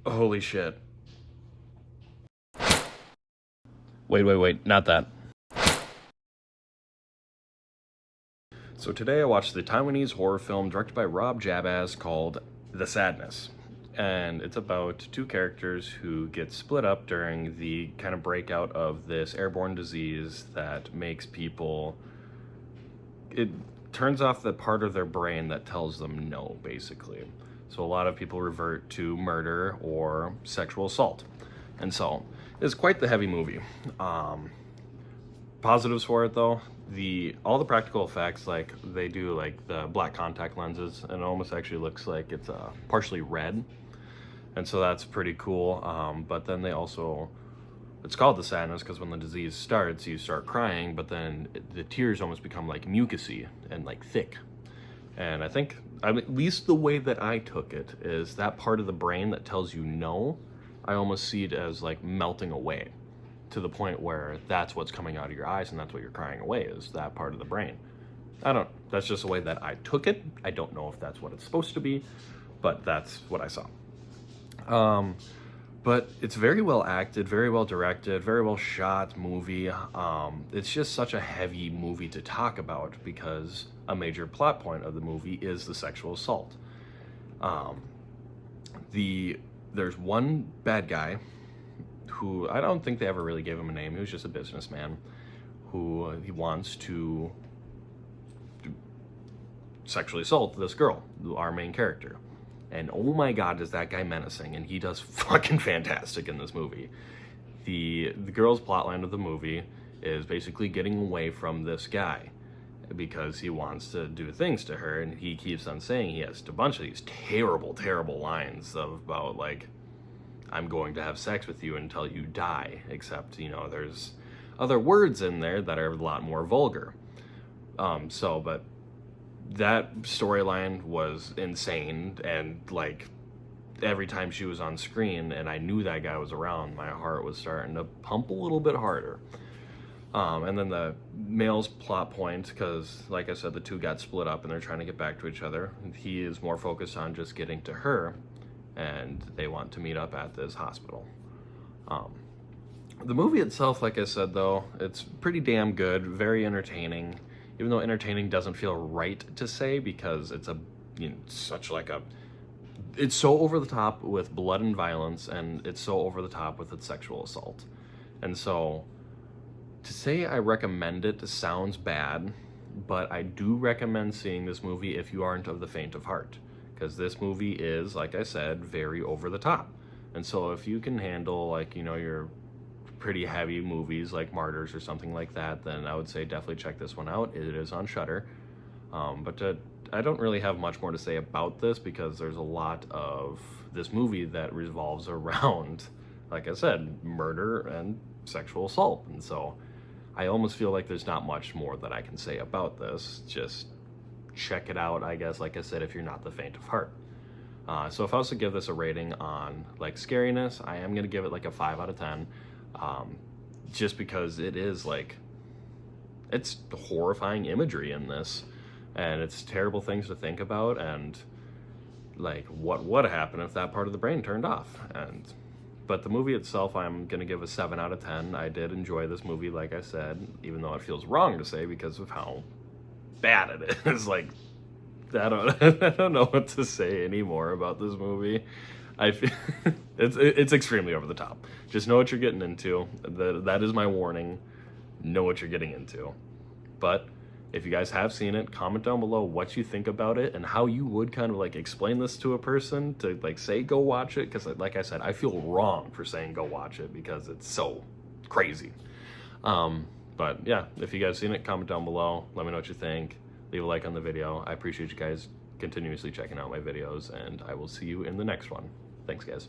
Holy shit. Wait, not that. So today I watched the Taiwanese horror film directed by Rob Jabaz called The Sadness. And it's about two characters who get split up during the kind of breakout of this airborne disease that makes people... It turns off the part of their brain that tells them no, basically. So a lot of people revert to murder or sexual assault. And so it's quite the heavy movie. Positives for it though, all the practical effects, like they do like the black contact lenses, and it almost actually looks like it's partially red, and so that's pretty cool. But then they also, it's called the sadness because when the disease starts, you start crying, but then the tears almost become like mucousy and like thick. And I think, at least the way that I took it, is that part of the brain that tells you no, I almost see it as like melting away, to the point where that's what's coming out of your eyes and that's what you're crying away, is that part of the brain. That's just the way that I took it. I don't know if that's what it's supposed to be, but that's what I saw. But it's very well acted, very well directed, very well shot movie. It's just such a heavy movie to talk about because a major plot point of the movie is the sexual assault. There's one bad guy who I don't think they ever really gave him a name. He was just a businessman who he wants to sexually assault this girl, our main character. And oh my god, is that guy menacing, and he does fucking fantastic in this movie. The girl's plotline of the movie is basically getting away from this guy because he wants to do things to her, and he keeps on saying, he has a bunch of these terrible lines about like, I'm going to have sex with you until you die, except, you know, there's other words in there that are a lot more vulgar. But that storyline was insane, and like every time she was on screen and I knew that guy was around, my heart was starting to pump a little bit harder. And then the male's plot point, because like I said, the two got split up and they're trying to get back to each other. He is more focused on just getting to her, and they want to meet up at this hospital. The movie itself, like I said though, it's pretty damn good, very entertaining, even though entertaining doesn't feel right to say because it's it's so over the top with blood and violence, and it's so over the top with its sexual assault. And so to say I recommend it sounds bad, but I do recommend seeing this movie if you aren't of the faint of heart, because this movie is, like I said, very over the top. And so if you can handle, like, you know, your pretty heavy movies like Martyrs or something like that, then I would say definitely check this one out. It is on Shudder. I don't really have much more to say about this because there's a lot of this movie that revolves around, like I said, murder and sexual assault. And so I almost feel like there's not much more that I can say about this. Just check it out, I guess, like I said, if you're not the faint of heart. So if I was to give this a rating on like scariness, I am going to give it like a 5 out of 10. Just because it is like, it's horrifying imagery in this, and it's terrible things to think about, and like what would happen if that part of the brain turned off. But the movie itself, I'm gonna give a 7 out of 10. I did enjoy this movie, like I said, even though it feels wrong to say because of how bad it is. Like, I don't know what to say anymore about this movie. I feel it's extremely over the top. Just know what you're getting into. That is my warning. Know what you're getting into. But if you guys have seen it, comment down below what you think about it and how you would kind of like explain this to a person to like say go watch it, because like I said, I feel wrong for saying go watch it because it's so crazy. But yeah, if you guys seen it, comment down below. Let me know what you think. Leave a like on the video. I appreciate you guys continuously checking out my videos, and I will see you in the next one. Thanks, guys.